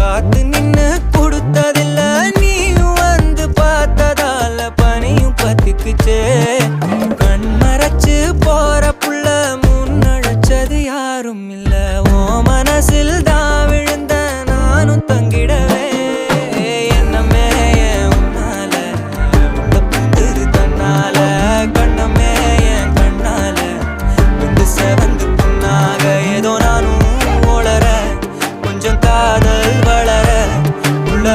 காத்து நின்னு கொடுத்ததில்ல நீயும் வந்து பார்த்ததால பனியும் பத்திக்குச்சே கண் மறைச்சு போற புள்ள முன்னழைச்சது யாரும் இல்ல ஓ மனசில் தான் விழுந்த நானும் தங்கிடவே என்னமே உன்னால உள்ள புந்துரு தன்னால கண்ணமே என் கண்ணால வந்து செவந்து புண்ணாக ஏதோ நானும் ஓளற கொஞ்சம் காதல் வளர உள்ள